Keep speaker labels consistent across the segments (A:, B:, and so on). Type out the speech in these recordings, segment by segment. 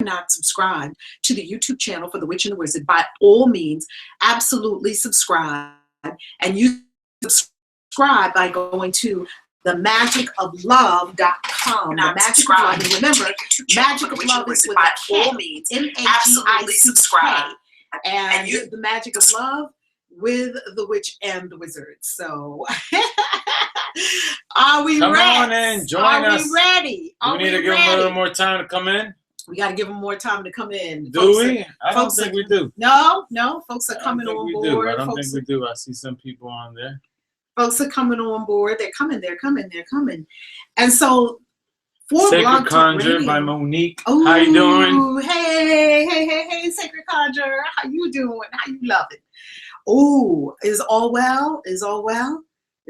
A: not subscribed to the YouTube channel for The Witch and the Wizard, by all means, absolutely subscribe. And you subscribe by going to themagicoflove.com. The Magic of Love. And remember, Magic of Love is with by all means, absolutely subscribe. And the Magic of Love with The Witch and the Wizard. So, are we ready?
B: Come on in, join us.
A: Are we ready?
B: We need to give them a little more time to come in.
A: We got to give them more time to come in.
B: Do we? I don't think we do.
A: No, folks are coming on board.
B: I don't think we do. I see some people on there.
A: Folks are coming on board. They're coming. And so, for
B: Sacred
A: Blog Talk
B: Conjure
A: Radio,
B: by Monique.
A: Ooh,
B: how you doing?
A: Hey, Sacred Conjure. How you doing? How you loving? Oh, is all well? Is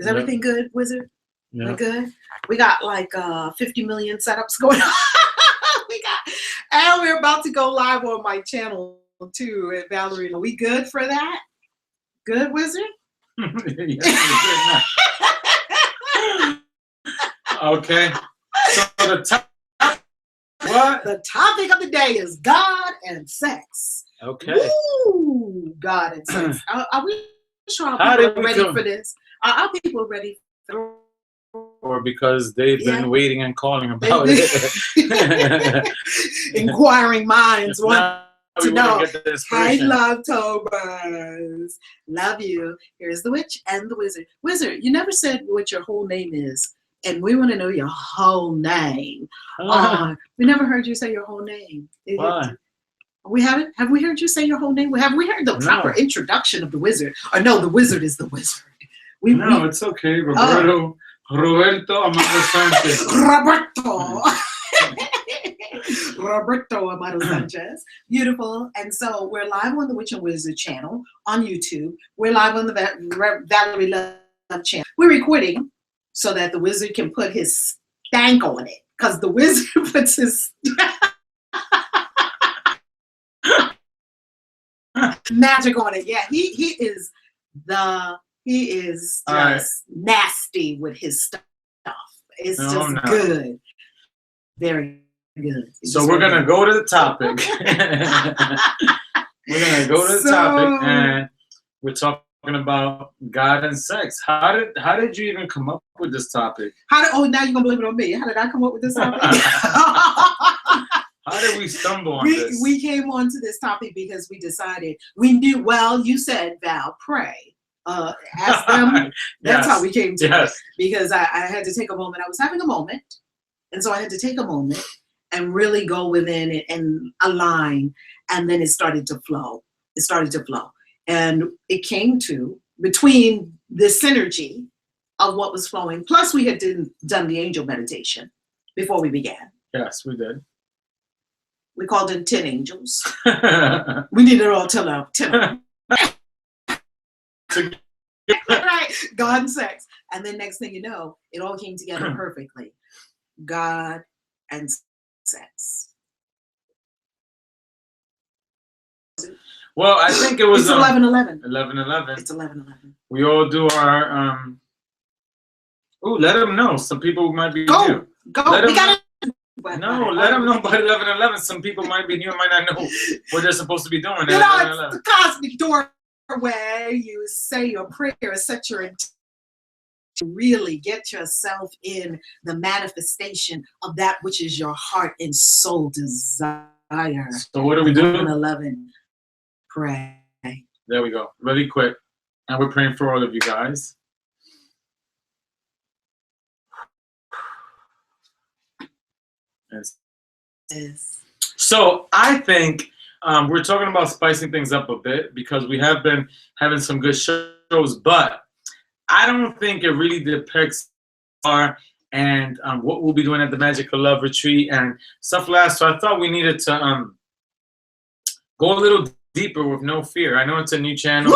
A: everything good, Wizard?
B: Yep.
A: We good? We got like 50 million setups going on. And we're about to go live on my channel too, at Valerie. Are we good for that? Good, Wizard?
B: Yes, okay. So the
A: topic of the day is God and sex.
B: Okay.
A: Woo! God and sex. Are we sure our people are ready for this? Are our people ready for
B: or because they've been waiting and calling about it.
A: Inquiring minds want to know. Hi, Love Tobers. Love you. Here's the Witch and the Wizard. Wizard, you never said what your whole name is, and we want to know your whole name. We never heard you say your whole name.
B: Why?
A: We haven't? Have we heard you say your whole name? Have we heard the proper introduction of the Wizard? Or no, the Wizard is the Wizard.
B: It's okay. Roberto Amado Sanchez.
A: Roberto Amado Sanchez. Beautiful. And so we're live on the Witch and Wizard channel on YouTube. We're live on the Valerie Love channel. We're recording so that the Wizard can put his stank on it. Because the Wizard puts his magic on it. Yeah, he is just nasty with his stuff. It's good. Very good.
B: So we're going to go to the topic. We're going to go to the topic, and we're talking about God and sex. How did you even come up with this topic?
A: Now you're going to blame it on me. How did I come up with this topic?
B: How did we stumble on this?
A: We came onto this topic because we decided, we knew, you said, Val, pray. Ask them. That's how we came to it. Because I had to take a moment. I was having a moment. And so I had to take a moment and really go within it and align. And then it started to flow. And it came to, between the synergy of what was flowing, plus we had done the angel meditation before we began.
B: Yes, we did.
A: We called in 10 angels. We needed all 10 of them. Right, God and sex. And then next thing you know, it all came together perfectly. God and sex.
B: Well, I think it was
A: 11/11.
B: 11/11.
A: It's 11/11.
B: We all do our let them know. Some people might be new.
A: Go. We gotta.
B: Let them know by 11/11. Some people might be new, might not know what they're supposed to be doing.
A: You know, it's the cosmic doorway. You say your prayer, set your intention to really get yourself in the manifestation of that which is your heart and soul desire.
B: So what do we do?
A: 11/11. Pray.
B: There we go. Really quick. And we're praying for all of you guys.
A: Yes.
B: So I think we're talking about spicing things up a bit because we have been having some good shows, but I don't think it really depicts our and what we'll be doing at the Magic of Love retreat and stuff like that. So I thought we needed to go a little deeper with no fear. I know it's a new channel.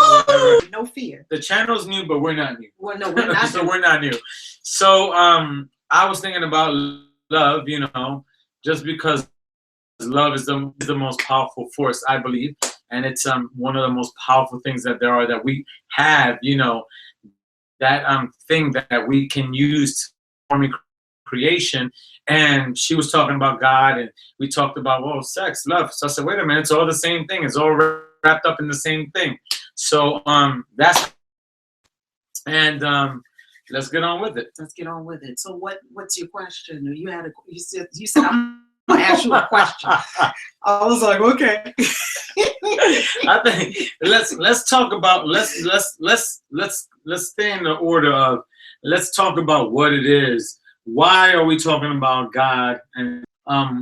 A: No fear.
B: The channel's new, but we're not new.
A: Well, no, we're not.
B: So we're not new. So I was thinking about love, just because love is the most powerful force, I believe, and it's one of the most powerful things that there are that we have, that thing that we can use to creation. And she was talking about God, and we talked about, well, sex, love. So I said, wait a minute, it's all the same thing. It's all wrapped up in the same thing. So that's, and let's get on with it.
A: Let's get on with it. So what's your question? You said I'm gonna ask you a question. I was like, okay.
B: I think let's talk about let's stay in the order of, let's talk about what it is. Why are we talking about God, and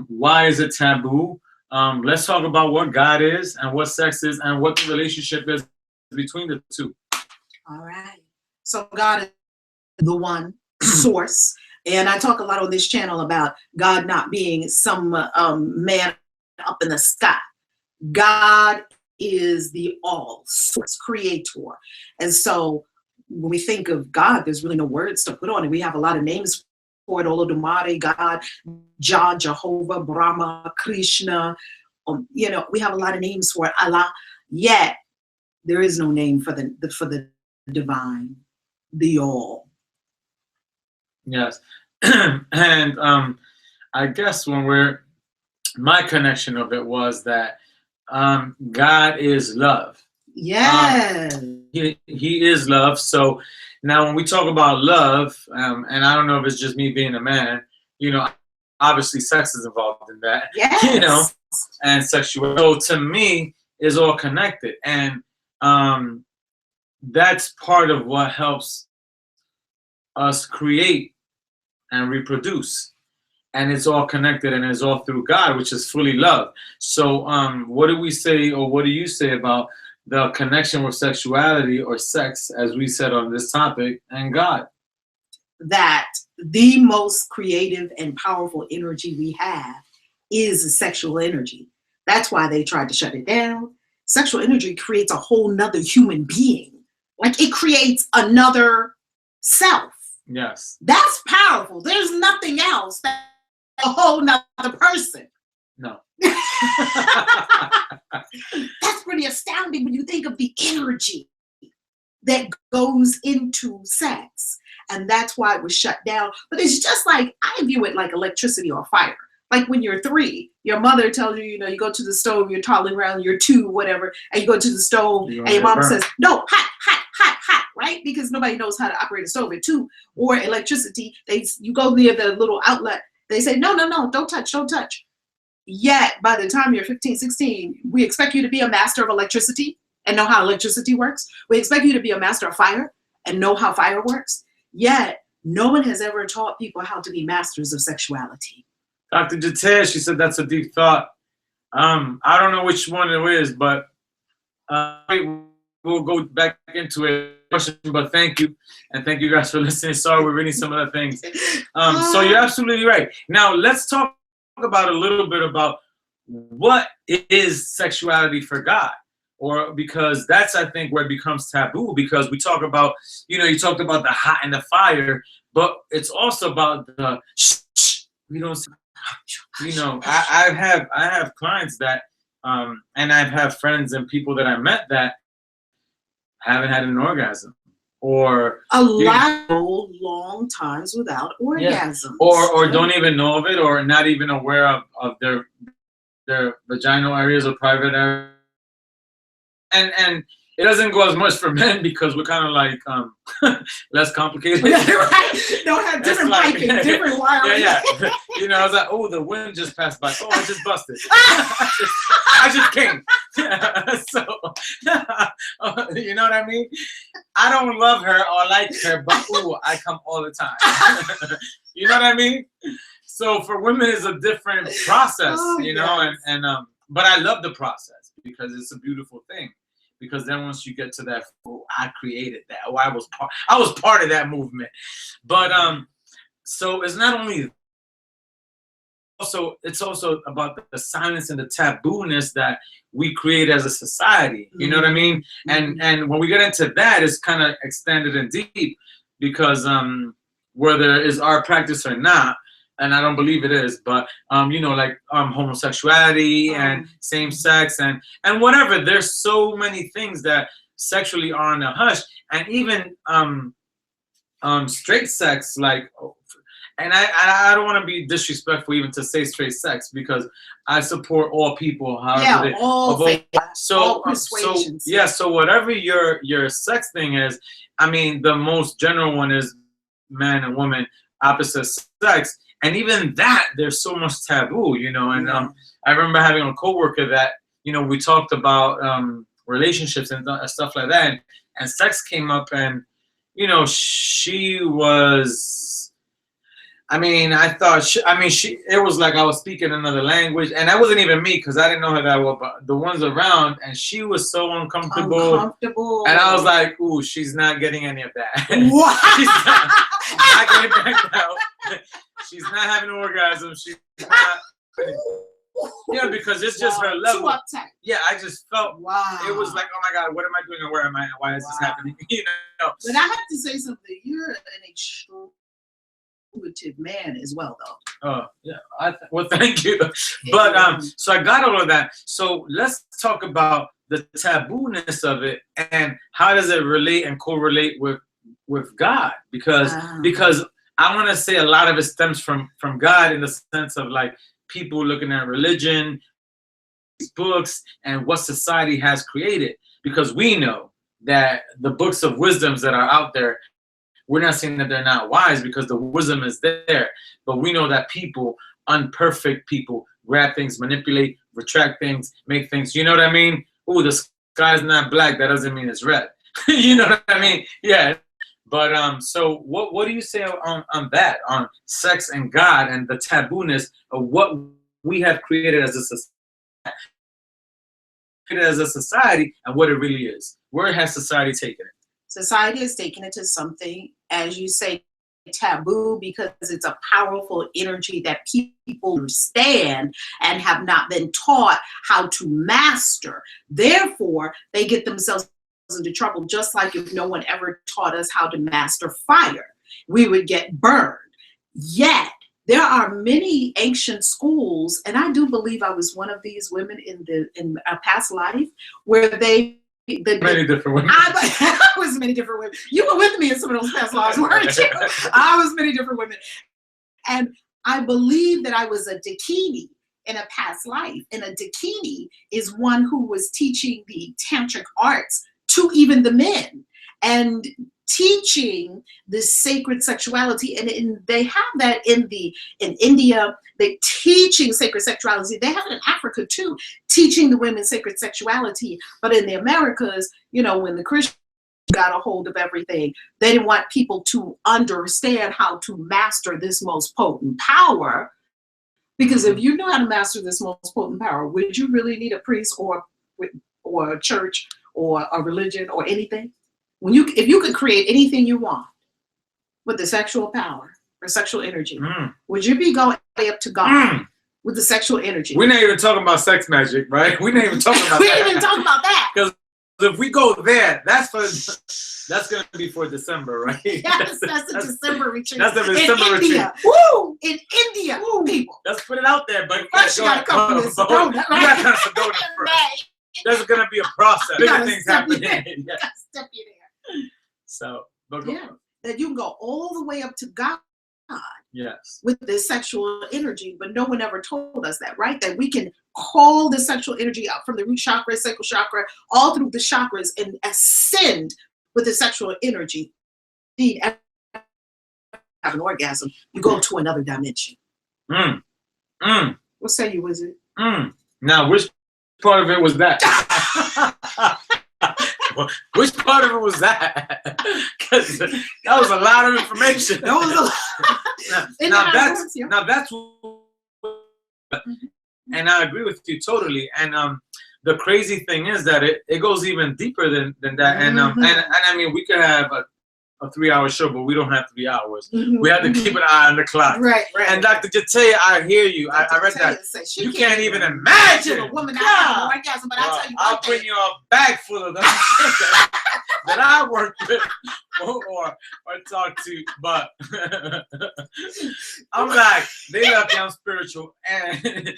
B: why is it taboo? Let's talk about what God is and what sex is and what the relationship is between the two.
A: All right. So God is the one source. And I talk a lot on this channel about God not being some man up in the sky. God is the all source creator. And so when we think of God, there's really no words to put on it. We have a lot of names for it: Olodumare, God, Jah, Jehovah, Brahma, Krishna. We have a lot of names for it, Allah. Yet there is no name for the divine, the all.
B: Yes. And I guess my connection of it was that God is love.
A: Yes.
B: He is love. So now when we talk about love, and I don't know if it's just me being a man, obviously sex is involved in that.
A: Yes.
B: And sexuality. So to me is all connected. And that's part of what helps us create and reproduce, and it's all connected, and it's all through God, which is fully love. So what do we say, or what do you say about the connection with sexuality or sex, as we said on this topic, and God?
A: That the most creative and powerful energy we have is sexual energy. That's why they tried to shut it down. Sexual energy creates a whole nother human being. Like, it creates another self.
B: Yes.
A: That's powerful. There's nothing else that's a whole nother person.
B: No.
A: That's pretty astounding when you think of the energy that goes into sex. And that's why it was shut down. But it's just like, I view it like electricity or fire. Like when you're 3, your mother tells you, you go to the stove, you're toddling around, you're 2, whatever, and you go to the stove, and your mom says, no, hot, hot, hot, hot, right? Because nobody knows how to operate a stove at 2. Or electricity, you go near the little outlet, they say, no, don't touch, don't touch. Yet, by the time you're 15, 16, we expect you to be a master of electricity and know how electricity works. We expect you to be a master of fire and know how fire works. Yet, no one has ever taught people how to be masters of sexuality.
B: Dr. Jatesh, she said that's a deep thought. I don't know which one it is, but we'll go back into it. But thank you, and thank you guys for listening. Sorry, we're reading some of the things. So you're absolutely right. Now let's talk about a little bit about what is sexuality for God, or because that's, I think, where it becomes taboo, because we talk about, you talked about the hot and the fire, but it's also about the we don't. I have clients that, and I've had friends and people that I met that haven't had an orgasm, or
A: long times without orgasms,
B: or don't even know of it, or not even aware of their vaginal areas or private areas, and it doesn't go as much for men because we're kind of like less complicated.
A: Right. Don't have different piping, different wiring.
B: Yeah. I was like, oh, the wind just passed by. Oh, I just busted. I just came. So, you know what I mean? I don't love her or like her, but ooh, I come all the time. You know what I mean? So for women, it's a different process, yes. and but I love the process because it's a beautiful thing. Because then once you get to that, oh, I created that. Oh, I was part of that movement. But so it's not only it's also about the silence and the taboo-ness that we create as a society. You know what I mean? And when we get into that, it's kind of extended and deep, because whether it's our practice or not, and I don't believe it is, but like homosexuality and same sex and whatever. There's so many things that sexually are in a hush, and even straight sex, like, and I don't want to be disrespectful even to say straight sex, because I support all people. However,
A: all faith, all
B: so yeah. So whatever your sex thing is, I mean, the most general one is man and woman, opposite sex, and even that there's so much taboo, you know. And I remember having a coworker that, you know, we talked about relationships and stuff like that, and sex came up, and you know, she was, I mean, I thought it was like I was speaking another language, and that wasn't even me, because I didn't know her that well, but the ones around, and she was so uncomfortable. And I was like, ooh, she's not getting any of that.
A: What?
B: She's not getting back out. She's not having an orgasm. She's not. Yeah, because it's just her level.
A: Too uptight.
B: Yeah, I just felt, it was like, oh my God, what am I doing and where am I and why is this happening? You know.
A: But I have to say something. You're an extreme man as well, though.
B: Oh yeah, well, thank you. But so I got all of that. So let's talk about the taboo-ness of it, and how does it relate and correlate with God? Because I want to say a lot of it stems from God, in the sense of like people looking at religion, books, and what society has created. Because we know that the books of wisdoms that are out there, we're not saying that they're not wise, because the wisdom is there. But we know that people, unperfect people, grab things, manipulate, retract things, make things, you know what I mean? Ooh, the sky's not black, that doesn't mean it's red. You know what I mean? Yeah. But so what do you say on that, on sex and God, and the taboo-ness of what we have created as a society, and what it really is? Where has society taken it?
A: Society has taken it to something, as you say, taboo, because it's a powerful energy that people understand and have not been taught how to master. Therefore, they get themselves into trouble, just like if no one ever taught us how to master fire, we would get burned. Yet, there are many ancient schools, and I do believe I was one of these women in a past life, where many
B: different women.
A: I was many different women. You were with me in some of those past lives, weren't you? I was many different women. And I believe that I was a Dakini in a past life. And a Dakini is one who was teaching the tantric arts to even the men, and teaching this sacred sexuality. And they have that in India, they teaching sacred sexuality. They have it in Africa too, teaching the women sacred sexuality. But in the Americas, you know, when the Christians got a hold of everything, they didn't want people to understand how to master this most potent power. Because if you knew how to master this most potent power, would you really need a priest or a church or a religion or anything? If you could create anything you want with the sexual power or sexual energy, would you be going up to God with the sexual energy?
B: We're not even talking about sex magic, right? We're not even talking about
A: we
B: that.
A: ain't even talking about that.
B: Because if we go there, that's going to be for December, right?
A: Yes, that's a December retreat.
B: That's a December retreat.
A: India. Woo! In India, people.
B: Let's put it out there, but
A: first you gotta come to Sedona, right?
B: You gotta come to Sedona first. There's gonna be a process. Bigger things happening.
A: Yes. Gotta step you there.
B: So, but
A: that you can go all the way up to God.
B: Yes.
A: With this sexual energy, but no one ever told us that, right? That we can call the sexual energy up from the root chakra, sacral chakra, all through the chakras, and ascend with the sexual energy. Indeed, have an orgasm, you go to another dimension. What say you, wizard?
B: Now, which part of it was that? Which part of it was that? Because that was a lot of information.
A: That was a lot.
B: Now that's and I agree with you totally. And the crazy thing is that it goes even deeper than that. And I mean, we could have a 3-hour show, but we don't have to be hours. We have to keep an eye on the clock.
A: Right.
B: And Dr. Jataya, I hear you. I read that. You can't even imagine
A: a woman that has an orgasm, but
B: I'll bring you a bag full of them that I work with or talk to. But I'm like, they left me on spiritual and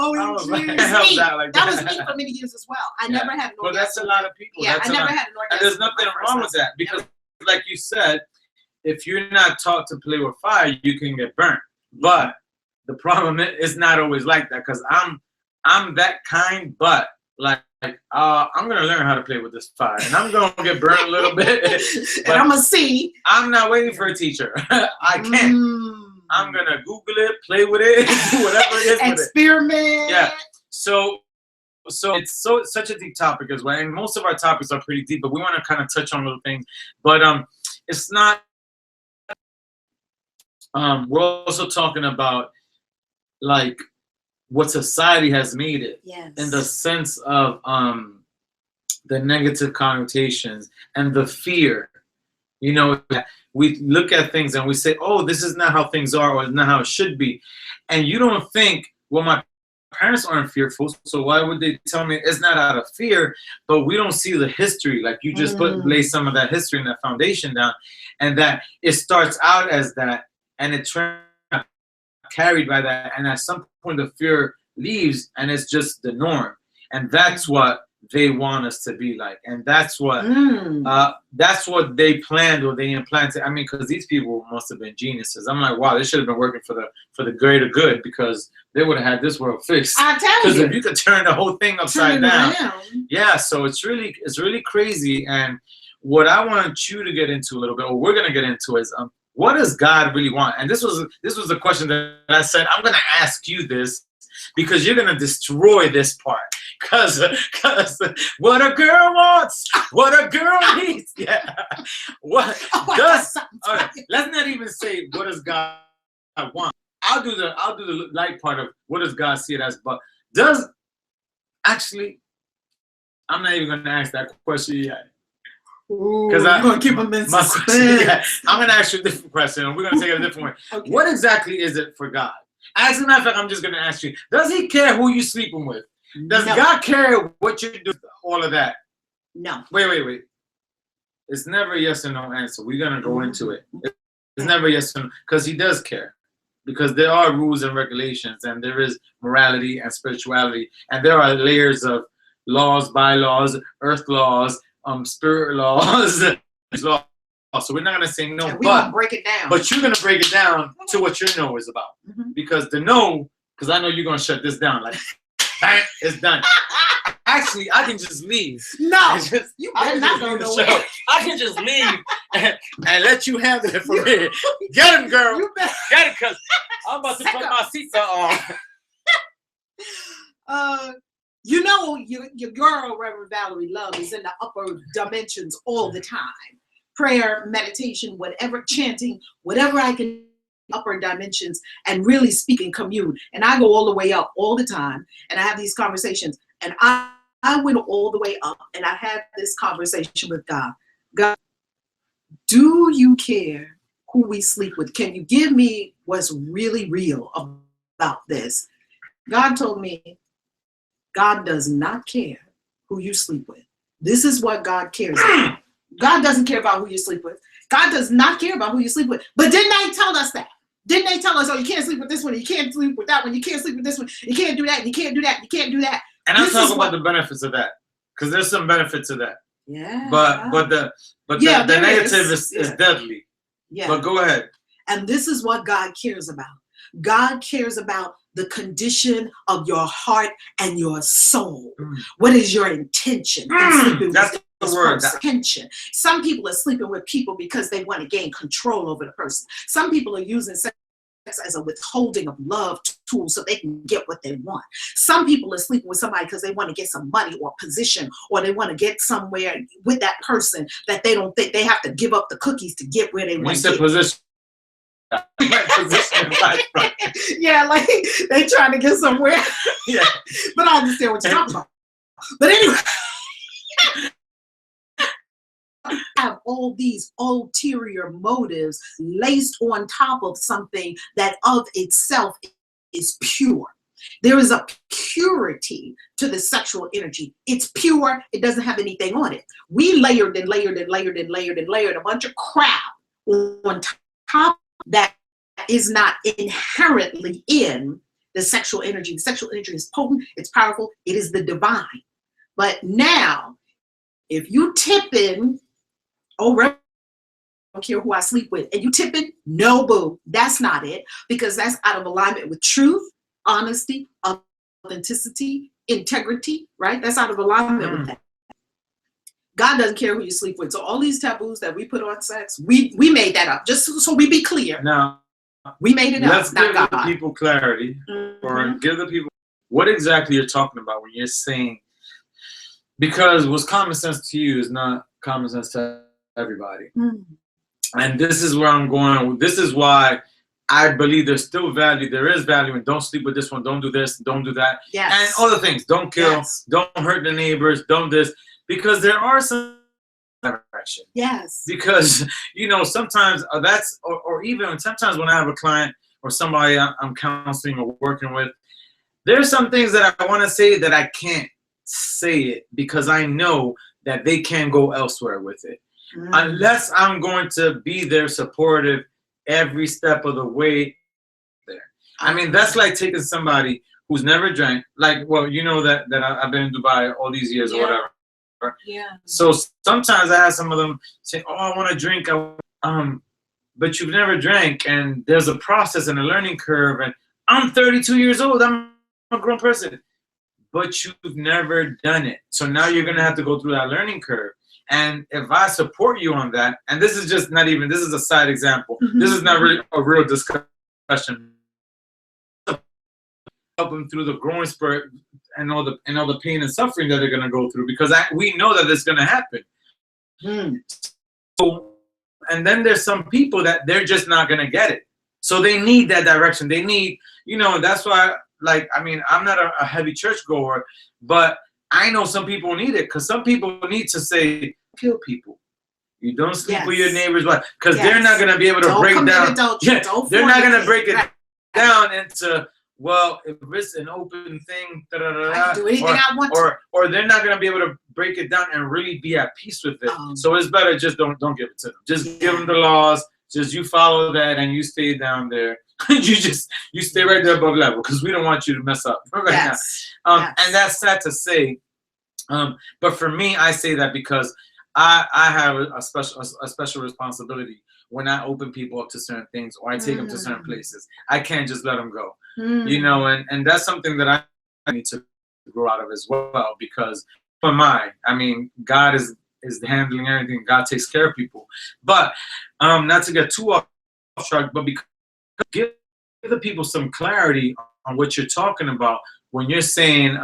A: oh, that was me for many years as well. I never had an orgasm.
B: But that's a lot of people.
A: Yeah, I never had an orgasm.
B: And there's nothing wrong with that, because like you said, if you're not taught to play with fire, you can get burnt. But the problem is it's not always like that, because I'm that kind, but like I'm gonna learn how to play with this fire, and I'm gonna get burned a little bit.
A: And I'm gonna see.
B: I'm not waiting for a teacher. I can't. I'm gonna Google it, play with it, do whatever it is.
A: Experiment.
B: With it. Yeah. So it's such a deep topic as well, and most of our topics are pretty deep, but we want to kind of touch on little things. But it's not. We're also talking about like what society has made it,
A: yes,
B: in the sense of the negative connotations and the fear. You know, we look at things and we say, "Oh, this is not how things are, or not how it should be," and you don't think, "Well, my parents aren't fearful, so why would they tell me?" It's not out of fear, but we don't see the history. Like you just lay some of that history and that foundation down, and that it starts out as that, and it carried by that, and at some point the fear leaves, and it's just the norm, and that's what they want us to be like, and that's what they planned or they implanted. I mean, because these people must have been geniuses. I'm like, wow, they should have been working for the greater good, because they would have had this world fixed.
A: I tell you,
B: because if you could turn the whole thing upside down, yeah. So it's really crazy. And what I want you to get into a little bit, or we're gonna get into, is what does God really want? And this was the question that I said I'm gonna ask you this, because you're gonna destroy this part. Cause what a girl wants, what a girl needs. Yeah. What does? All right, let's not even say what does God want. I'll do the light part of what does God see it as. But does actually, I'm not even gonna ask that question yet. Because I'm gonna keep them in suspense. I'm gonna ask you a different question, and we're gonna take it a different way. Okay. What exactly is it for God? As a matter of fact, I'm just gonna ask you: does He care who you're sleeping with? Does God care what you do? All of that?
A: No.
B: Wait. It's never a yes or no answer. We're gonna go into it. It's never yes or no, because He does care. Because there are rules and regulations, and there is morality and spirituality, and there are layers of laws, bylaws, earth laws, spirit laws, laws. So we're not gonna say no,
A: we're gonna break it down.
B: But you're gonna break it down to what your no is about. Because the no, because I know you're gonna shut this down. Like, bang, it's done. Actually, I can just leave.
A: No,
B: you better not go nowhere. I can just leave and let you handle it for me. Get him, girl. Get him, because I'm about to put my seatbelt on.
A: You know, your girl, Reverend Valerie Love, is in the upper dimensions all the time. Prayer, meditation, whatever, chanting, whatever I can, upper dimensions, and really speak and commune. And I go all the way up all the time, and I have these conversations. And I went all the way up, and I had this conversation with God. God, do you care who we sleep with? Can you give me what's really real about this? God told me, God does not care who you sleep with. This is what God cares about. God doesn't care about who you sleep with. God does not care about who you sleep with. But didn't they tell us that? Didn't they tell us, oh, you can't sleep with this one, you can't sleep with that one, you can't sleep with this one, you can't do that, you can't do that, you can't do that.
B: And I'm talking about the benefits of that, because there's some benefits to that.
A: Yeah.
B: But the negative is deadly. Yeah. But go ahead.
A: And this is what God cares about. God cares about the condition of your heart and your soul. What is your intention?
B: That's the word.
A: Intention. Some people are sleeping with people because they want to gain control over the person. Some people are using sex as a withholding of love tool so they can get what they want. Some people are sleeping with somebody because they want to get some money or position, or they want to get somewhere with that person that they don't think they have to give up the cookies to get where they want to get.
B: Position.
A: Yeah, like they trying to get somewhere.
B: Yeah.
A: But I understand what you're talking about. But anyway, have all these ulterior motives laced on top of something that of itself is pure. There is a purity to the sexual energy. It's pure. It doesn't have anything on it. We layered and layered and layered and layered and layered a bunch of crap on top that is not inherently in the sexual energy. The sexual energy is potent, it's powerful, it is the divine. But now, if you tip in, oh, care who I sleep with. And you tipping? No, boo. That's not it. Because that's out of alignment with truth, honesty, authenticity, integrity, right? That's out of alignment with that. God doesn't care who you sleep with. So all these taboos that we put on sex, we made that up. Just so we be clear.
B: Now,
A: we made it up.
B: Let's give the people clarity, or give the people what exactly you're talking about when you're saying, because what's common sense to you is not common sense to everybody. And this is where I'm going. This is why I believe there's still value. There is value in don't sleep with this one, don't do this, don't do that.
A: Yes.
B: And other things. Don't kill, don't hurt the neighbors, don't this. Because there are some direction.
A: Yes.
B: Because, you know, sometimes that's, or even sometimes when I have a client or somebody I'm counseling or working with, there's some things that I want to say that I can't say it because I know that they can go elsewhere with it. Unless I'm going to be there supportive every step of the way there. I mean, that's like taking somebody who's never drank, like, well, you know that I've been in Dubai all these years or whatever.
A: Yeah.
B: So sometimes I have some of them say, oh, I want to drink. But you've never drank, and there's a process and a learning curve, and I'm 32 years old. I'm a grown person. But you've never done it. So now you're going to have to go through that learning curve. And if I support you on that, and this is just not even, this is a side example. This is not really a real discussion. Help them through the growing spurt and all the pain and suffering that they're going to go through, because we know that it's going to happen. So, and then there's some people that they're just not going to get it. So they need that direction. They need, you know, that's why, like, I mean, I'm not a heavy church goer, but I know some people need it, because some people need to say, kill people. You don't sleep with your neighbor's wife, because they're not going to be able to break down. They're not going to break it down into, well, if it's an open thing, I can do anything I want to. Or they're not going to be able to break it down and really be at peace with it. So it's better just don't give it to them. Just give them the laws. Just you follow that and you stay down there. you stay right there above level, because we don't want you to mess up right now. And that's sad to say. But for me, I say that because I have a special responsibility when I open people up to certain things, or I take them to certain places. I can't just let them go. You know, and that's something that I need to grow out of as well, because for I mean, God is handling everything. God takes care of people. But not to get too off track, but because give the people some clarity on what you're talking about when you're saying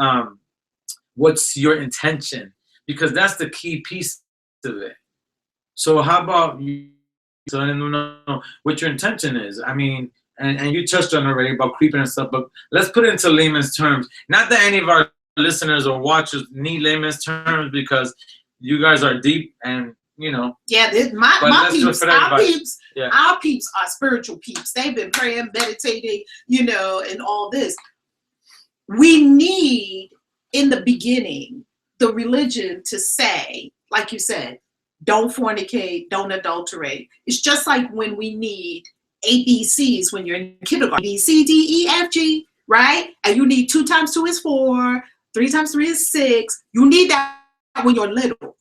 B: what's your intention, because that's the key piece of it. So how about you? So I don't know what your intention is. I mean, and you touched on it already about creeping and stuff, but let's put it into layman's terms. Not that any of our listeners or watchers need layman's terms, because you guys are deep and, you know.
A: Yeah, my peeps, our peeps are spiritual peeps. They've been praying, meditating, you know, and all this. We need, in the beginning, the religion to say, like you said, don't fornicate, don't adulterate. It's just like when we need ABCs when you're in kindergarten. A, B, C, D, E, F, G, right? And you need 2 times 2 is 4, 3 times 3 is 6. You need that when you're little.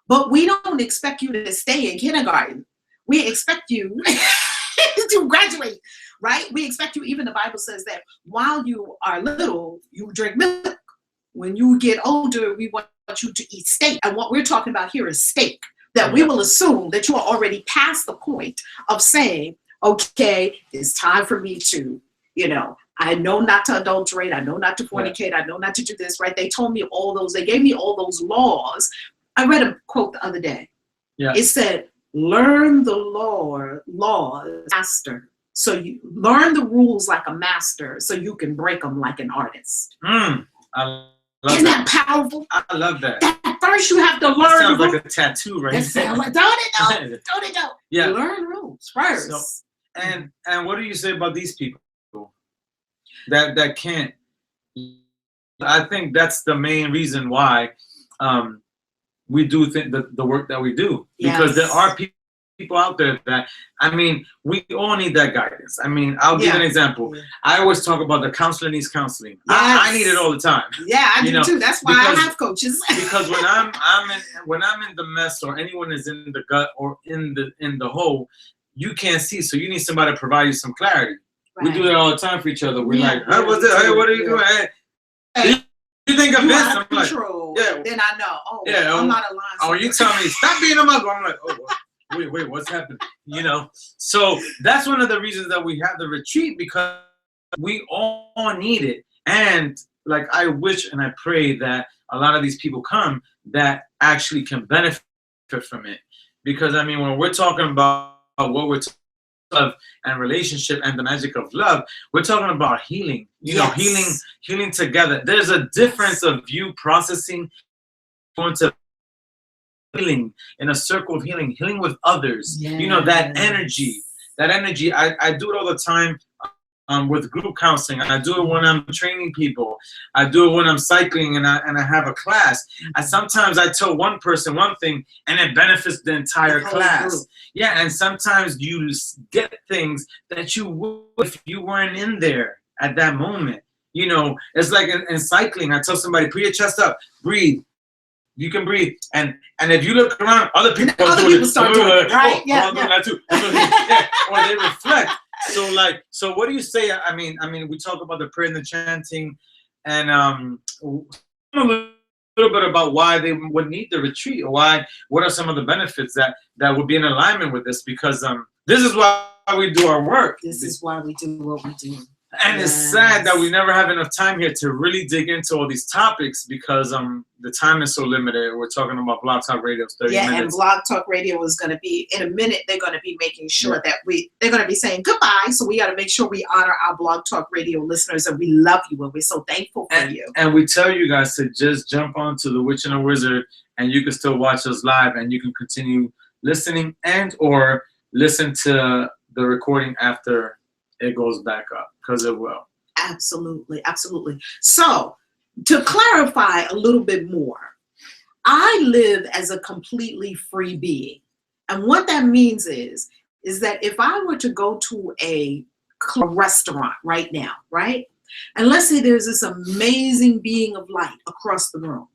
A: But we don't expect you to stay in kindergarten. We expect you to graduate, right? We expect you, even the Bible says that while you are little, you drink milk. When you get older, we want you to eat steak. And what we're talking about here is steak. That we will assume that you are already past the point of saying, okay, it's time for me to, you know, I know not to adulterate. I know not to fornicate. I know not to do this, right? They told me all those, they gave me all those laws. I read a quote the other day. It said, learn the laws, master. So you learn the rules like a master so you can break them like an artist. Isn't that powerful?
B: I love that.
A: First, you have to learn.
B: That sounds like a tattoo, right?
A: Like, don't it know?
B: Yeah.
A: Learn rules first.
B: So, and what do you say about these people that can't? I think that's the main reason why we do the work that we do, because there are people people out there that, I mean, we all need that guidance. I mean, I'll give an example. I always talk about the counselor needs counseling. Yes. I need it all the time.
A: Yeah, I do too. That's why I have coaches.
B: Because when I'm in the mess, or anyone is in the gut or in the hole, you can't see. So you need somebody to provide you some clarity. Right. We do that all the time for each other. We're like, hey, what's it? Hey, what are you doing? Hey, you think I'm this? I'm
A: control.
B: Like,
A: then I know. Oh, yeah, I'm not aligned.
B: Oh, you tell me, stop being a muggle. I'm like, oh, wait, what's happening? You know? So that's one of the reasons that we have the retreat, because we all need it. And like, I wish and I pray that a lot of these people come that actually can benefit from it. Because I mean, when we're talking about what we're talking love and relationship and the magic of love, we're talking about healing. You know, healing together. There's a difference of you processing, going to healing in a circle of healing with others. You know, that energy. I do it all the time with group counseling. I do it when I'm training people. I do it when I'm cycling and I have a class. Sometimes I tell one person one thing and it benefits the entire class. Group. Yeah, and sometimes you get things that you would if you weren't in there at that moment. You know, it's like in cycling. I tell somebody, put your chest up, breathe. You can breathe, and if you look around, other people start doing it, right? That too. Or they reflect. So what do you say? I mean, we talk about the prayer and the chanting, and a little bit about why they would need the retreat, or what are some of the benefits that would be in alignment with this? Because this is why we do our work.
A: This is why we do what we do.
B: And it's sad that we never have enough time here to really dig into all these topics, because the time is so limited. We're talking about Blog Talk Radio, 30 minutes.
A: Yeah, and Blog Talk Radio is going to be, in a minute, they're going to be making sure that they're going to be saying goodbye. So we got to make sure we honor our Blog Talk Radio listeners, and we love you, and we're so thankful for you.
B: And we tell you guys to just jump onto The Witch and the Wizard, and you can still watch us live, and you can continue listening and or listen to the recording after it goes back up, because it will.
A: Absolutely. So to clarify a little bit more, I live as a completely free being. And what that means is that if I were to go to a restaurant right now, right? And let's say there's this amazing being of light across the room.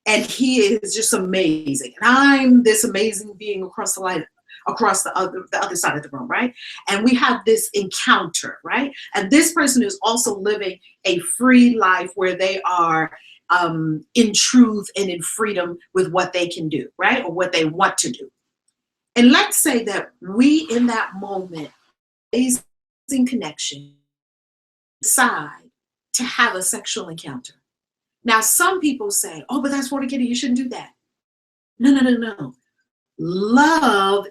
A: And he is just amazing. And I'm this amazing being across the other side of the room, right? And we have this encounter, right? And this person is also living a free life where they are in truth and in freedom with what they can do, right? Or what they want to do. And let's say that we, in that moment, is in connection, decide to have a sexual encounter. Now, some people say, oh, but that's fornicating, you shouldn't do that. No. Love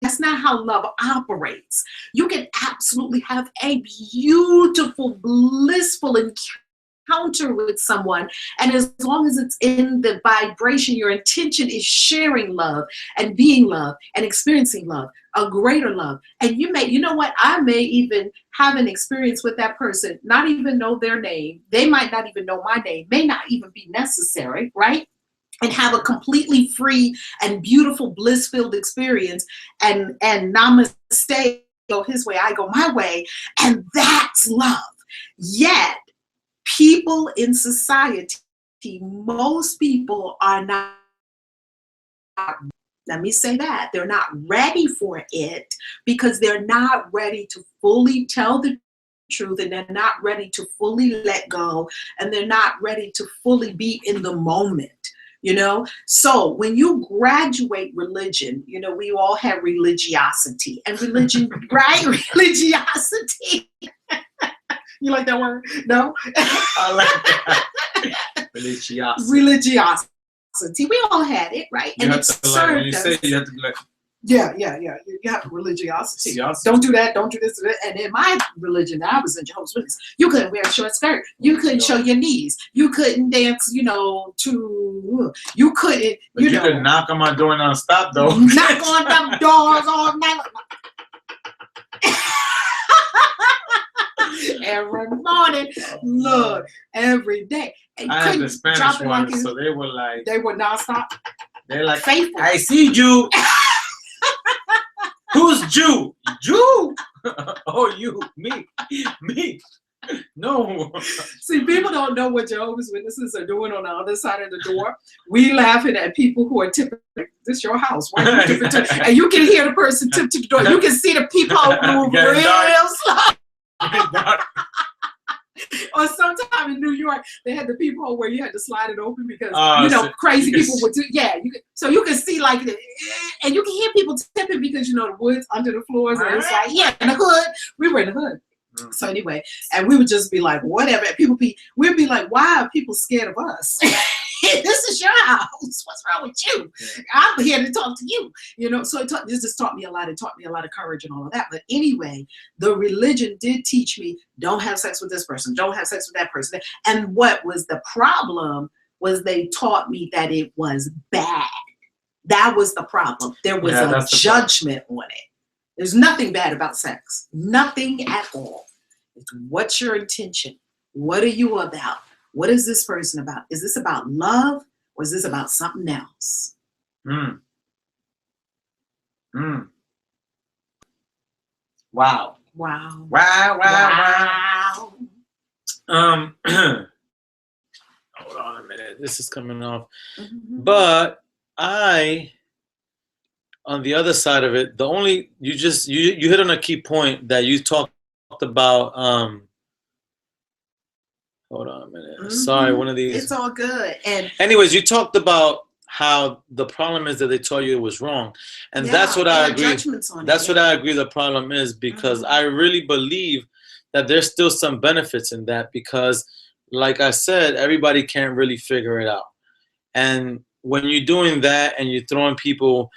A: that's not how love operates. You can absolutely have a beautiful, blissful encounter with someone, and as long as it's in the vibration, your intention is sharing love and being love and experiencing love, a greater love. And you know what? I may even have an experience with that person, not even know their name. They might not even know my name, may not even be necessary, right? And have a completely free and beautiful, bliss-filled experience, and namaste, go his way, I go my way, and that's love. Yet, people in society, most people are not, let me say that, they're not ready for it, because they're not ready to fully tell the truth, and they're not ready to fully let go, and they're not ready to fully be in the moment. You know, so when you graduate religion, you know, we all have religiosity, and religion, right? Religiosity. You like that word? No?
B: I like that. Religiosity.
A: Religiosity. We all had it, right?
B: You
A: and
B: have to, like, when you say it, you have to be like,
A: yeah. You have religiosity. Don't do that. Don't do this. And in my religion, I was in Jehovah's Witness. You couldn't wear a short skirt. You couldn't show your knees. You couldn't dance. You couldn't.
B: You could knock on my door nonstop, though.
A: Knock on them doors all night. Every morning, look, every day. And
B: I had the Spanish ones, so they were like,
A: they were nonstop.
B: They're like,
A: faithful.
B: I see you. Who's Jew? Jew? Oh, you, me. No.
A: See, people don't know what Jehovah's Witnesses are doing on the other side of the door. We laughing at people who are tipping. This your house, why are you tipping? And you can hear the person tip to the door. You can see the peephole move real slow. Or sometime in New York, they had the peephole where you had to slide it open because crazy people would do. Yeah, so you can see like, and you can hear people tipping because the wood's under the floors, and it's like, yeah, in the hood. We were in the hood. So anyway, and we would just be like, whatever. We'd be like, why are people scared of us? This is your house. What's wrong with you? I'm here to talk to you. So this just taught me a lot. It taught me a lot of courage and all of that. But anyway, the religion did teach me, don't have sex with this person. Don't have sex with that person. And what was the problem was they taught me that it was bad. That was the problem. There was a judgment on it. There's nothing bad about sex. Nothing at all. It's what's your intention? What are you about? What is this person about? Is this about love or is this about something else?
B: Wow.
A: Wow.
B: Wow. Hold on a minute. This is coming off. But on the other side of it, you hit on a key point that you talked about. Hold on a minute. Sorry, one of these.
A: It's all good. And
B: anyways, you talked about how the problem is that they told you it was wrong, and that's what I agree. That's what I agree. The problem is because I really believe that there's still some benefits in that because, like I said, everybody can't really figure it out, and when you're doing that and you're throwing people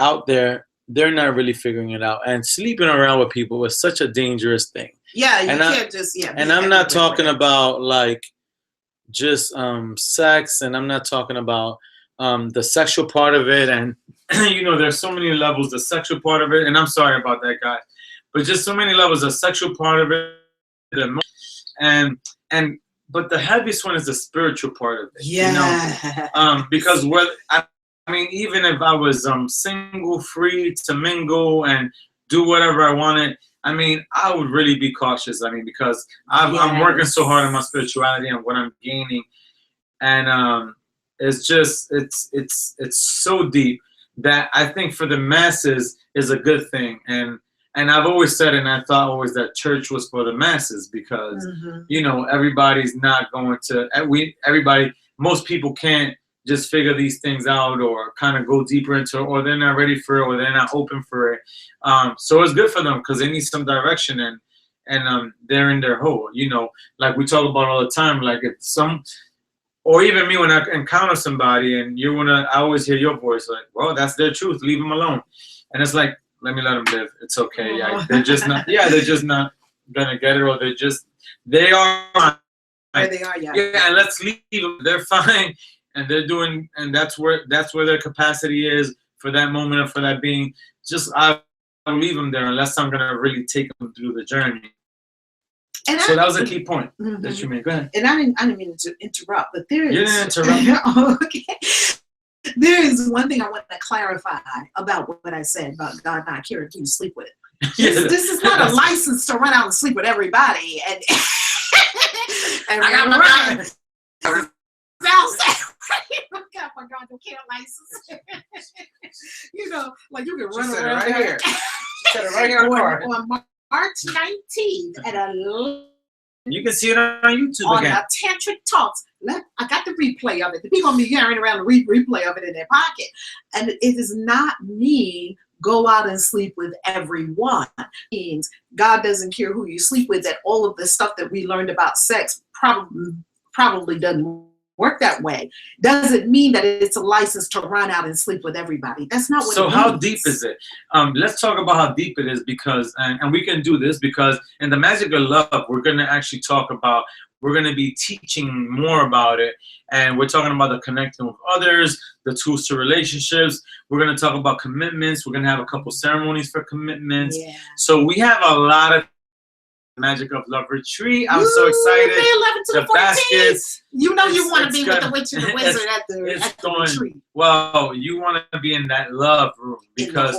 B: out there, they're not really figuring it out. And sleeping around with people is such a dangerous thing.
A: Yeah, you can't just
B: And I'm not talking about like just sex, and I'm not talking about the sexual part of it. And there's so many levels, the sexual part of it. And I'm sorry about that, guys, but just so many levels, the sexual part of it, but the heaviest one is the spiritual part of it.
A: Yeah.
B: Because even if I was single, free to mingle and do whatever I wanted, I would really be cautious. Because I'm working so hard on my spirituality and what I'm gaining, and it's just it's so deep that I think for the masses is a good thing. And I've always said, and I thought always that church was for the masses because everybody's not going to. Most people can't just figure these things out or kind of go deeper into it, or they're not ready for it, or they're not open for it. So it's good for them because they need some direction, and they're in their hole. Like we talk about all the time. Like if or even me when I encounter somebody and I always hear your voice like, well, that's their truth. Leave them alone. And it's like, let me let them live. It's okay. Yeah, they're just not. Yeah, they're just not gonna get it, or they are.
A: There they are. Yeah.
B: Yeah, and let's leave them. They're fine. And they're doing, and that's where their capacity is for that moment or for that being. Just I'll leave them there unless I'm gonna really take them through the journey. So that was a key point that you made. Go ahead.
A: And I didn't mean to interrupt, but there is.
B: You didn't interrupt.
A: Okay. There is one thing I want to clarify about what I said about God not caring who you sleep with. This is not a license to run out and sleep with everybody and I got my God. Oh my God, don't care license. Like you can run around
B: right here. She said it right here
A: on March 19th at
B: you can see it on YouTube
A: on
B: again.
A: Tantric Talks. I got the replay of it. The people gonna be carrying around the replay of it in their pocket. And it does not mean go out and sleep with everyone. It means God doesn't care who you sleep with, that all of the stuff that we learned about sex probably doesn't work that way. Doesn't mean that it's a license to run out and sleep with everybody. That's not what it means. So how
B: deep is it? Let's talk about how deep it is because, and we can do this because in the Magic of Love, we're going to actually we're going to be teaching more about it. And we're talking about the connecting with others, the tools to relationships. We're going to talk about commitments. We're going to have a couple ceremonies for commitments.
A: Yeah.
B: So we have a lot of Magic of Love retreat. I'm so excited.
A: May 11th to the 14th.
B: Baskets.
A: You know you want to be with the witch and the wizard at the retreat.
B: Well, you want to be in that love room because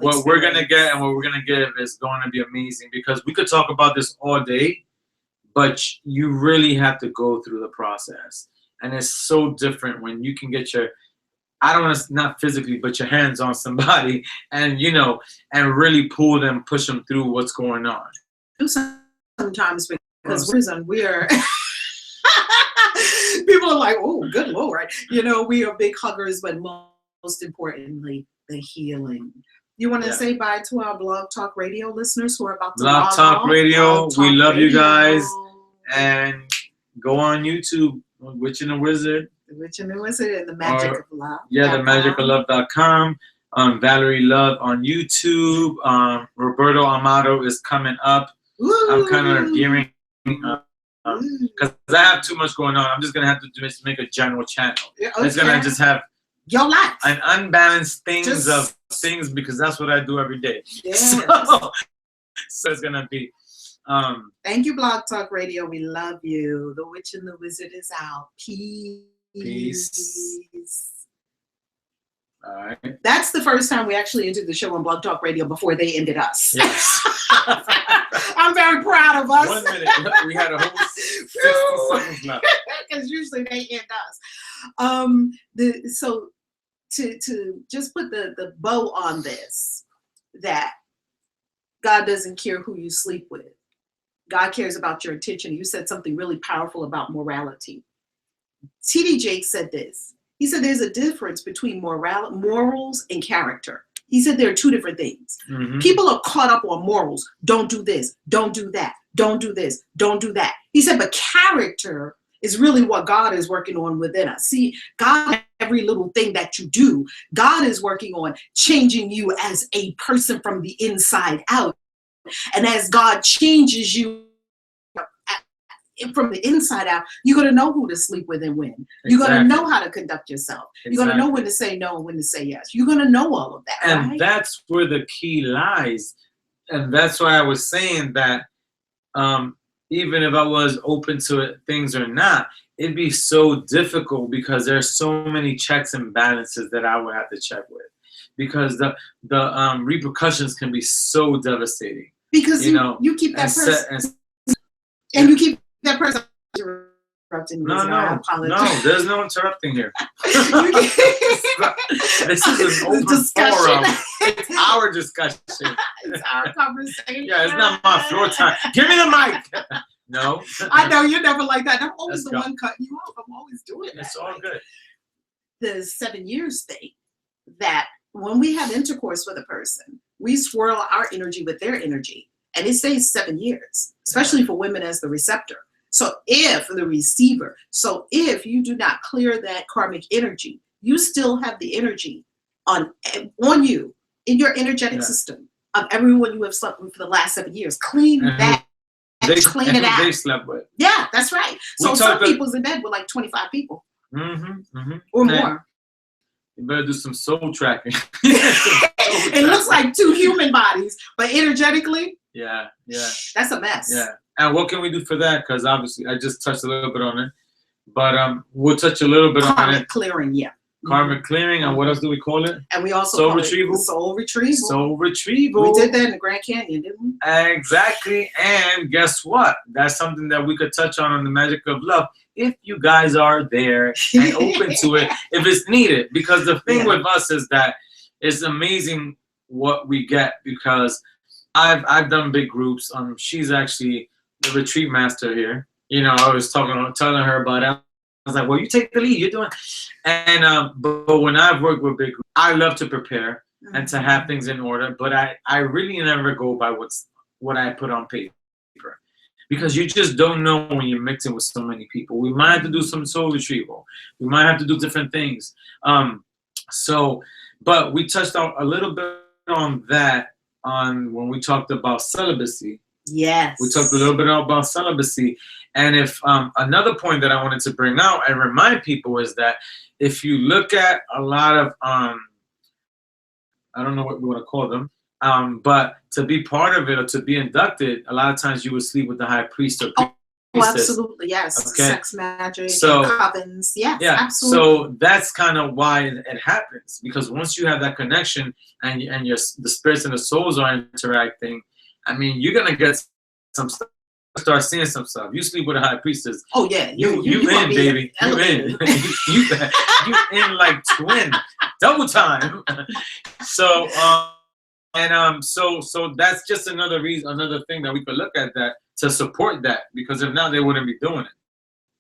B: what we're going to get and what we're going to give is going to be amazing, because we could talk about this all day, but you really have to go through the process. And it's so different when you can get your, I don't want to, not physically, but your hands on somebody and, you know, and really pull them, push them through what's going on.
A: Sometimes because we're people are like, oh, good Lord. You know, we are big huggers, but most importantly, the healing. You want to say bye to our Blog Talk Radio listeners who are about to
B: Blog Talk Radio. We love you guys. And go on YouTube, Witch and the Wizard.
A: The Witch and the Wizard and the Magic of Love.
B: Yeah, the magicoflove.com. Valerie Love on YouTube. Roberto Amato is coming up. Ooh. I'm kind of gearing because I have too much going on. I'm just gonna have to just make a general channel. Okay. It's gonna just have
A: your life,
B: an unbalanced things of things, because that's what I do every day.
A: Yes.
B: So it's gonna be.
A: Thank you, Blog Talk Radio. We love you. The Witch and the Wizard is out. Peace.
B: Peace. All right.
A: That's the first time we actually entered the show on Blog Talk Radio before they ended us.
B: Yes.
A: I'm very proud of us.
B: 1 minute. We had a whole 60 seconds left.
A: Because usually they end us. So to just put the bow on this, that God doesn't care who you sleep with. God cares about your intention. You said something really powerful about morality. T.D. Jakes said this. He said there's a difference between morals and character. He said there are two different things. Mm-hmm. People are caught up on morals. Don't do this. Don't do that. Don't do this. Don't do that. He said, but character is really what God is working on within us. See, God, every little thing that you do, God is working on changing you as a person from the inside out. And as God changes you from the inside out, you're going to know who to sleep with and when. Exactly. You're going to know how to conduct yourself. Exactly. You're going to know when to say no and when to say yes. You're going to know all of that. And right?
B: That's where the key lies. And that's why I was saying that even if I was open to it, things or not, it'd be so difficult because there's so many checks and balances that I would have to check with, because the repercussions can be so devastating.
A: Because you keep that person, and you keep that person interrupting.
B: No, there's no interrupting here. This is an open forum. It's our discussion.
A: It's our conversation.
B: Yeah, it's not my floor time. Give me the mic. No.
A: I know you're never like that. I'm always the one cutting you off. I'm always doing that.
B: It's all good.
A: The 7 years thing, that when we have intercourse with a person, we swirl our energy with their energy. And it stays 7 years, especially for women as the receptor. So if the receiver, if you do not clear that karmic energy, you still have the energy on you in your energetic system of everyone you have slept with for the last 7 years. Clean that. Clean it out.
B: They slept with.
A: Yeah, that's right. So some people's in bed with like 25 people or more.
B: You better do some soul tracking.
A: It looks like 2 human bodies, but energetically,
B: yeah,
A: that's a mess.
B: Yeah, and what can we do for that? Because obviously, I just touched a little bit on it, but we'll touch a little bit on it.
A: Karmic clearing, yeah.
B: Karmic clearing, and what else do we call it?
A: And we also
B: soul
A: call
B: retrieval.
A: It soul retrieval.
B: Soul retrieval.
A: We did that in the Grand Canyon, didn't we?
B: Exactly. And guess what? That's something that we could touch on the Magic of Love if you guys are there and open to it, if it's needed. Because the thing with us is that it's amazing what we get, because I've done big groups. She's actually the retreat master here. You know, I was telling her about it. I was like, well, you take the lead. You're doing. And but when I've worked with big groups, I love to prepare and to have things in order. But I really never go by what I put on paper, because you just don't know when you're mixing with so many people. We might have to do some soul retrieval. We might have to do different things. But we touched on a little bit on that when we talked about celibacy.
A: Yes.
B: We talked a little bit about celibacy. And if another point that I wanted to bring out and remind people is that if you look at a lot of, I don't know what we want to call them, But to be part of it or to be inducted, a lot of times you would sleep with the high priest or priestess.
A: Oh, absolutely, yes. Okay. Sex magic,
B: so,
A: covens, yes,
B: yeah,
A: absolutely.
B: So that's kind of why it happens, because once you have that connection and the spirits and the souls are interacting, I mean, you're gonna get some stuff. Start seeing some stuff. You sleep with a high priestess.
A: Oh yeah,
B: you in, baby. You in. you in like twin, double time. So so that's just another reason, another thing that we could look at that to support that, because if not, they wouldn't be doing it.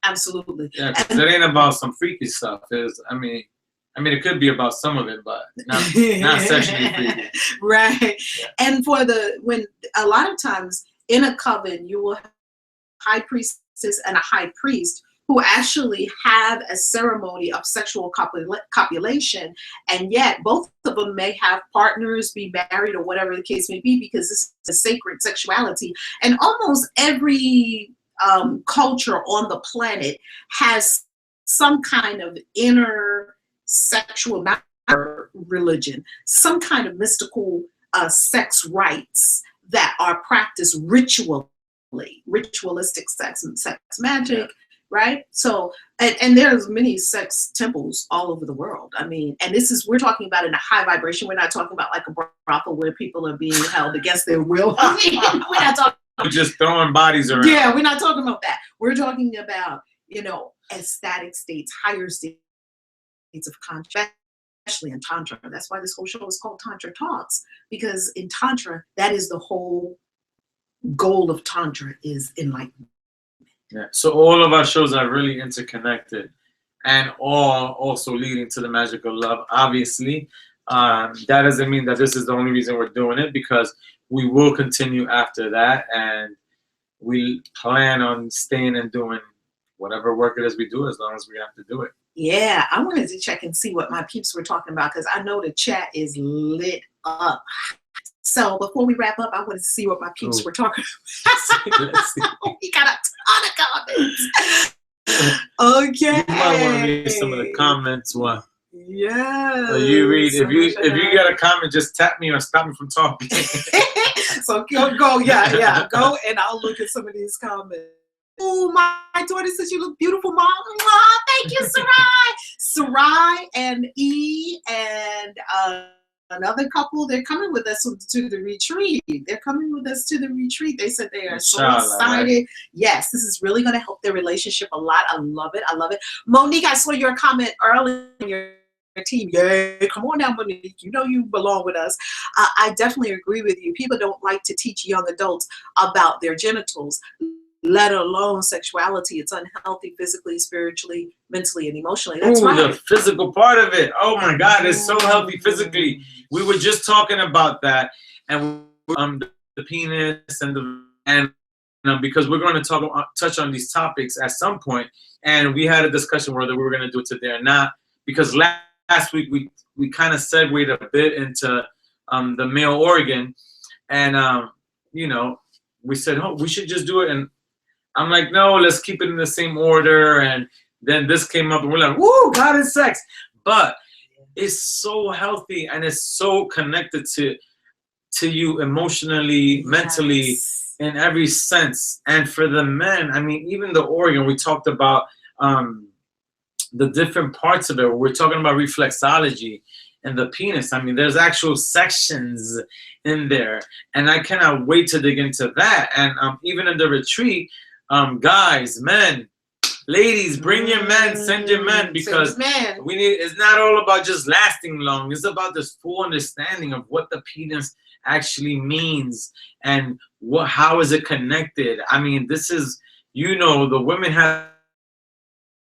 A: Absolutely.
B: Yeah, because it ain't about some freaky stuff. I mean, it could be about some of it, but not sexually freaky.
A: Right.
B: Yeah.
A: And when a lot of times in a coven, you will have a high priestess and a high priest who actually have a ceremony of sexual copulation, and yet both of them may have partners, be married, or whatever the case may be, because this is a sacred sexuality. And almost every culture on the planet has some kind of inner sexual, not religion, some kind of mystical sex rites that are practiced ritualistic sex and sex magic. Yeah. Right? So, and there's many sex temples all over the world. I mean, and we're talking about in a high vibration. We're not talking about like a brothel where people are being held against their will. We're not talking about
B: just throwing bodies around.
A: Yeah, we're not talking about that. We're talking about, ecstatic states, higher states of consciousness, especially in Tantra. That's why this whole show is called Tantra Talks, because in Tantra, that is the whole goal of Tantra, is enlightenment.
B: Yeah. So all of our shows are really interconnected, and all also leading to the magic of love. Obviously, that doesn't mean that this is the only reason we're doing it, because we will continue after that, and we plan on staying and doing whatever work it is we do, as long as we have to do it.
A: Yeah, I wanted to check and see what my peeps were talking about, because I know the chat is lit up. So before we wrap up, I wanted to see what my peeps were talking about. Let's see. We got a ton of comments. Okay.
B: You might want to read some of the comments. What?
A: Yeah.
B: You read. If you got a comment, just tap me or stop me from talking.
A: So go, yeah, go, and I'll look at some of these comments. Oh, my daughter says you look beautiful, Mom. Oh, thank you, Sarai. Sarai and E and another couple, they're coming with us to the retreat. They're coming with us to the retreat. They said they are so excited. Right? Yes, this is really going to help their relationship a lot. I love it. I love it. Monique, I saw your comment earlier in your team. Yay, come on now, Monique. You know you belong with us. I definitely agree with you. People don't like to teach young adults about their genitals, let alone sexuality. It's unhealthy physically, spiritually, mentally, and emotionally. That's right.
B: The physical part of it. Oh my God, it's so healthy physically. We were just talking about that, and the penis and because we're going to touch on these topics at some point, and we had a discussion whether we were going to do it today or not, because last week we kind of segued a bit into the male organ, and we said, oh, we should just do it, and I'm like, no, let's keep it in the same order. And then this came up, and we're like, woo, God is sex. But it's so healthy, and it's so connected to you emotionally, mentally, in every sense. And for the men, I mean, even the organ, we talked about the different parts of it. We're talking about reflexology and the penis. I mean, there's actual sections in there, and I cannot wait to dig into that. And even in the retreat, guys, men, ladies, bring your men, send your men, because it's not all about just lasting long. It's about this full understanding of what the penis actually means and how is it connected. I mean, this is, the women have,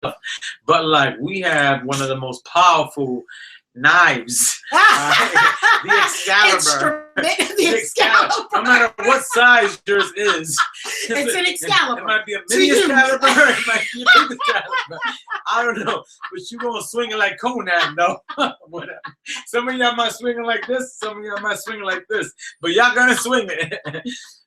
B: but like we have one of the most powerful knives, the Excalibur.
A: The Excalibur.
B: No matter what size yours is,
A: it's an Excalibur.
B: It might be a mini Excalibur, it might be a big Excalibur. I don't know, but you're gonna swing it like Conan, though. Whatever. Some of y'all might swing it like this, some of y'all might swing it like this, but y'all gonna swing it.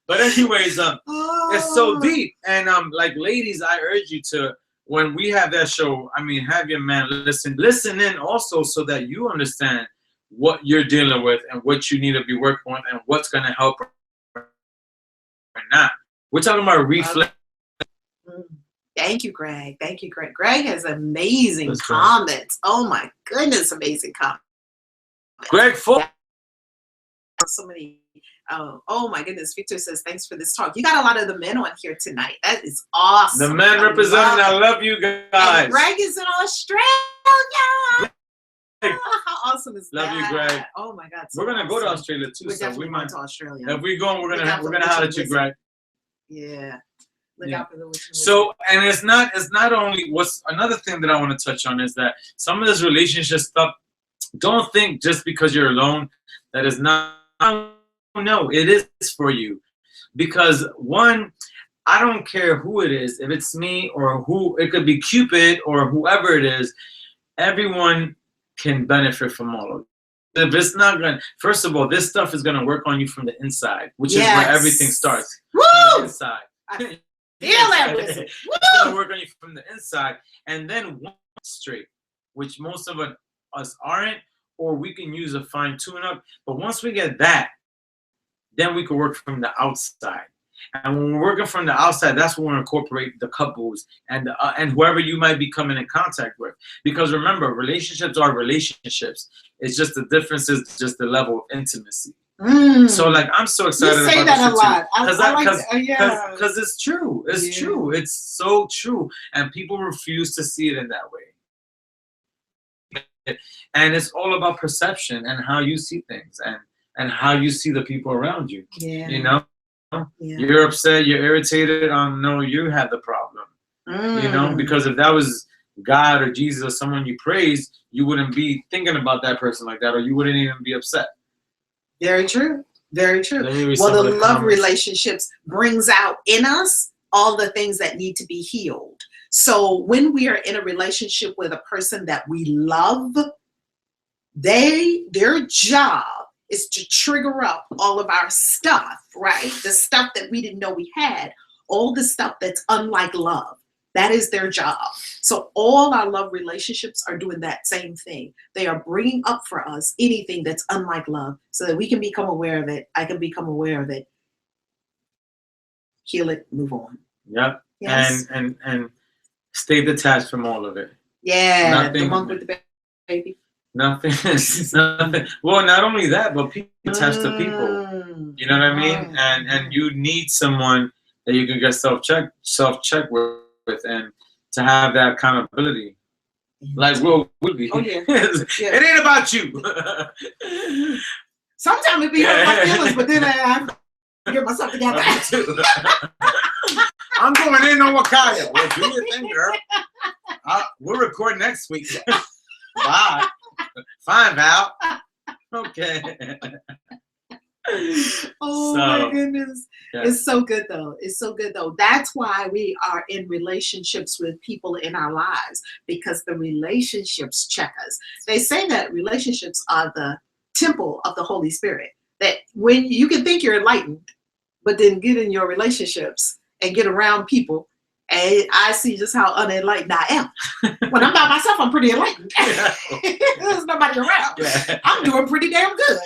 B: But anyways, it's so deep, and like ladies, I urge you to, when we have that show, I mean, have your man listen in also, so that you understand what you're dealing with and what you need to be working with and what's going to help or not. We're talking about reflex.
A: Thank you, Greg. Thank you, Greg. Greg has amazing comments. Oh my goodness, amazing comments.
B: Greg,
A: so many. Oh my goodness. Victor says, thanks for this talk. You got a lot of the men on here tonight. That is awesome.
B: The men representing. I love you guys.
A: And Greg is in Australia. How awesome is that?
B: Love you, Greg.
A: Oh my God.
B: So we're gonna go to Australia too.
A: We're definitely going to Australia.
B: If we go, we're gonna holler at you, Greg.
A: Yeah. Look out for the witch.
B: So, and it's not only what's another thing that I want to touch on is that some of this relationship stuff. Don't think just because you're alone that is not. No, it is for you, because one, I don't care who it is, if it's me or who, it could be Cupid or whoever it is, everyone can benefit from all of it. If it's not going to, first of all, this stuff is going to work on you from the inside, which is where everything starts.
A: Woo!
B: From the inside.
A: Feel that with it.
B: It's going to work on you from the inside. And then one straight, which most of us aren't, or we can use a fine tune up. But once we get that, then we can work from the outside. And when we're working from the outside, that's when we incorporate the couples and whoever you might be coming in contact with. Because remember, relationships are relationships. It's just the difference is just the level of intimacy. So like, I'm so excited
A: you say
B: about
A: that
B: this
A: a lot.
B: Because it's true. It's true. It's so true. And people refuse to see it in that way. And it's all about perception and how you see things and how you see the people around you.
A: Yeah.
B: You know? Yeah. You're upset, you're irritated, no, you have the problem. You know, because if that was God or Jesus or someone you praise, you wouldn't be thinking about that person like that, or you wouldn't even be upset.
A: Very true. Very true. Well, the love relationships brings out in us all the things that need to be healed. So when we are in a relationship with a person that we love, their job is to trigger up all of our stuff, right? The stuff that we didn't know we had, all the stuff that's unlike love. That is their job. So all our love relationships are doing that same thing. They are bringing up for us anything that's unlike love so that we can become aware of it. I can become aware of it. Heal it, move on.
B: Yep. Yes. And stay detached from all of it.
A: Yeah. Nothing, the monk with the baby.
B: Nothing. Nothing. Well, not only that, but people attach to people. You know what I mean? And you need someone that you can get self-check with, and to have that accountability. Like Will Woodley.
A: Oh yeah.
B: It ain't about you.
A: Sometimes it be hurt my feelings, but then I get myself together.
B: I'm going in on Wakaya. Well, do your thing, girl. We'll record next week. Bye. Fine, Val. Okay.
A: My goodness. Yeah. It's so good though. It's so good though. That's why we are in relationships with people in our lives, because the relationships check us. They say that relationships are the temple of the Holy Spirit. That when you can think you're enlightened, but then get in your relationships and get around people, and I see just how unenlightened I am. When I'm by myself, I'm pretty enlightened. There's nobody around. Yeah. I'm doing pretty damn good.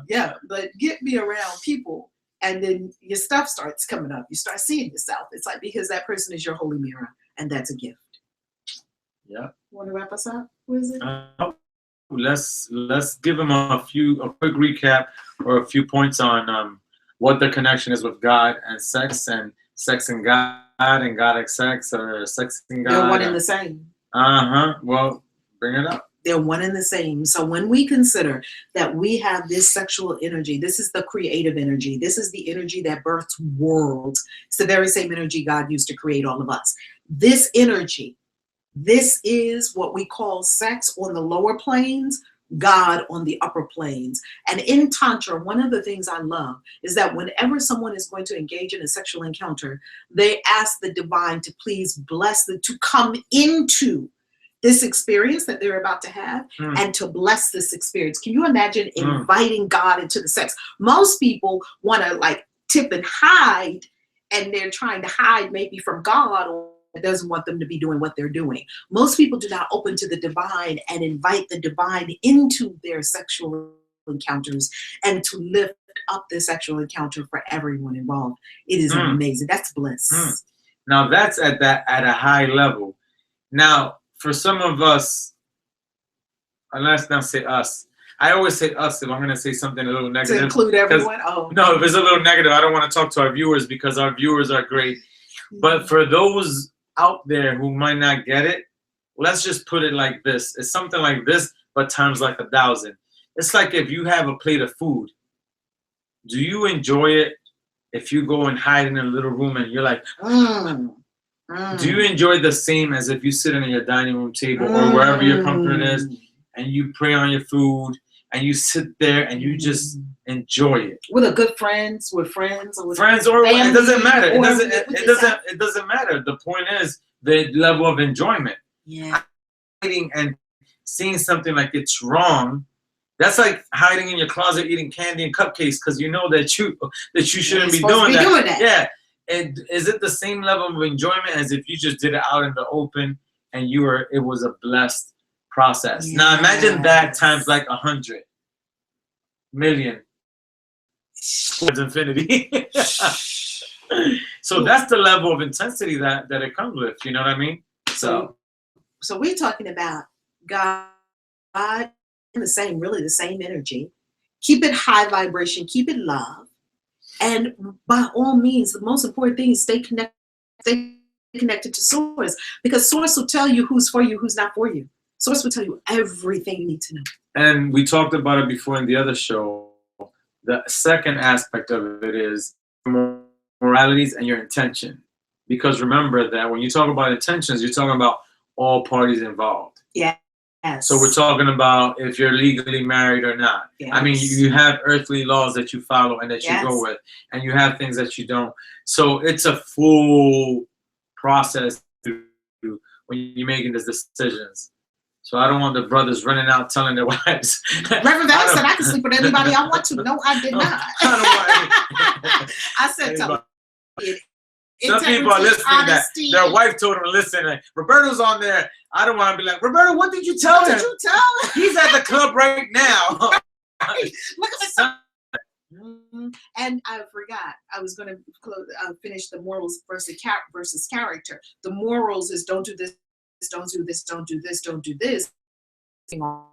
A: Yeah, but get me around people, and then your stuff starts coming up. You start seeing yourself. It's like, because that person is your holy mirror, and that's a gift.
B: Yeah.
A: Want to wrap us up? What is it?
B: Let's give them a quick recap or a few points on what the connection is with God and sex and God and God and sex, or sex and God.
A: They're one and the same.
B: Well, bring it up.
A: They're one and the same. So when we consider that we have this sexual energy, this is the creative energy. This is the energy that births worlds. It's the very same energy God used to create all of us. This energy, this is what we call sex on the lower planes, God on the upper planes. And in Tantra, one of the things I love is that whenever someone is going to engage in a sexual encounter, they ask the divine to please bless them to come into this experience that they're about to have and to bless this experience. Can you imagine inviting God into the sex? Most people want to like tip and hide, and they're trying to hide maybe from God doesn't want them to be doing what they're doing. Most people do not open to the divine and invite the divine into their sexual encounters and to lift up the sexual encounter for everyone involved. It is amazing. That's bliss.
B: Now that's at a high level. Now, for some of us, and let's not say us. I always say us if I'm going to say something a little negative.
A: To include everyone? Oh.
B: No, if it's a little negative, I don't want to talk to our viewers because our viewers are great. But for those out there who might not get it, let's just put it like this. It's something like this, but times like 1,000. It's like if you have a plate of food. Do you enjoy it if you go and hide in a little room and you're like, do you enjoy the same as if you sit on your dining room table or wherever your comfort is and you pray on your food and you sit there and you just enjoy it?
A: With a good friends, with friends, or with
B: friends, or
A: family,
B: it doesn't matter.
A: It
B: doesn't matter. The point is the level of enjoyment.
A: Yeah.
B: Hiding and seeing something like it's wrong. That's like hiding in your closet eating candy and cupcakes because you know that you shouldn't be doing that. Yeah. And is it the same level of enjoyment as if you just did it out in the open and it was a blessed process? Yes. Now imagine that times like 100 million towards infinity. So that's the level of intensity that it comes with. You know what I mean? So
A: we're talking about God in the same energy. Keep it high vibration. Keep it love. And by all means, the most important thing is stay connected to Source, because Source will tell you who's for you, who's not for you. Source will tell you everything you need to know. And
B: we talked about it before in the other show. The second aspect of it is moralities and your intention. Because remember that when you talk about intentions, you're talking about all parties involved.
A: Yeah. Yes.
B: So we're talking about if you're legally married or not.
A: Yes.
B: I mean, you have earthly laws that you follow and that you go with, and you have things that you don't. So it's a full process when you're making these decisions. So I don't want the brothers running out telling their wives.
A: Reverend Val said I can sleep with anybody I want to. No, I did not. I said to
B: some people are listening
A: honesty.
B: That their wife told them, listen, Roberto's on there. I don't want to be like, Roberto, what did you tell him?
A: What did you tell him?
B: He's at the club right now.
A: Look at this. And I forgot. I was going to finish the morals versus character. The morals is don't do this, don't do this, don't do this, don't do this. And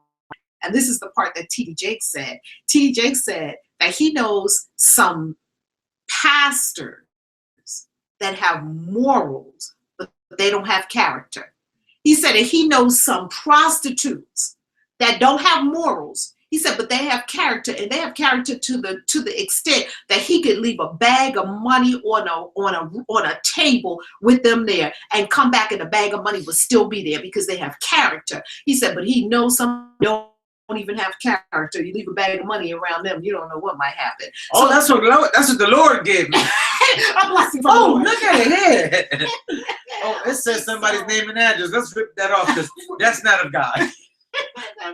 A: this is the part that T.D. Jakes said. T.D. Jakes said that he knows some pastors that have morals, but they don't have character. He said that he knows some prostitutes that don't have morals. He said, but they have character, and they have character to the extent that he could leave a bag of money on a table with them there, and come back and the bag of money will still be there because they have character. He said, but he knows some don't even have character. You leave a bag of money around them, you don't know what might happen.
B: Oh, so that's what the Lord gave me.
A: A blessing from the Lord.
B: Look at it. Oh, it says somebody's name and address. Let's rip that off because that's not of God.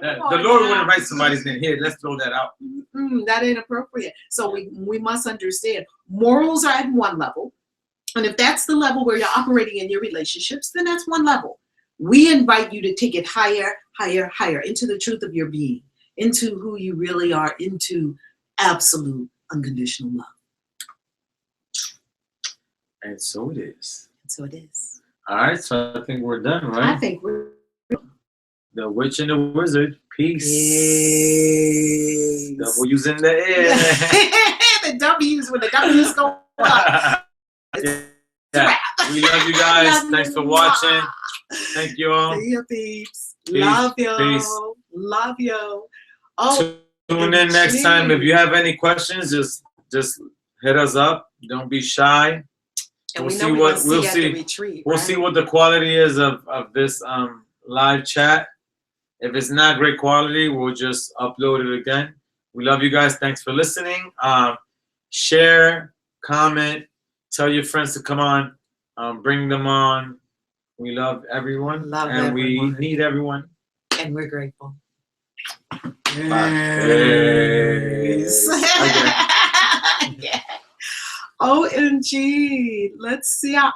B: The Lord wouldn't write somebody's name. Here, let's throw that out.
A: That ain't appropriate. So we must understand morals are at one level. And if that's the level where you're operating in your relationships, then that's one level. We invite you to take it higher, higher, higher into the truth of your being, into who you really are, into absolute unconditional love.
B: And so it is.
A: And so it is.
B: All right, so I think we're done, right?
A: I think we're
B: The Witch and the Wizard. Peace.
A: Peace.
B: W's in the air.
A: The W's, when the W's go up.
B: Yeah. We love you guys. Thanks for watching. Thank you all.
A: See you, peeps. Love you.
B: Peace.
A: Love you. Oh,
B: tune in next time. If you have any questions, just hit us up. Don't be shy.
A: And we'll see what we'll see. Retreat,
B: we'll see what the quality is of this live chat. If it's not great quality, we'll just upload it again. We love you guys. Thanks for listening. Share, comment, tell your friends to come on. Bring them on. We love everyone. We need everyone.
A: And we're grateful.
B: Yes. Okay.
A: Yeah. OMG. Let's see how.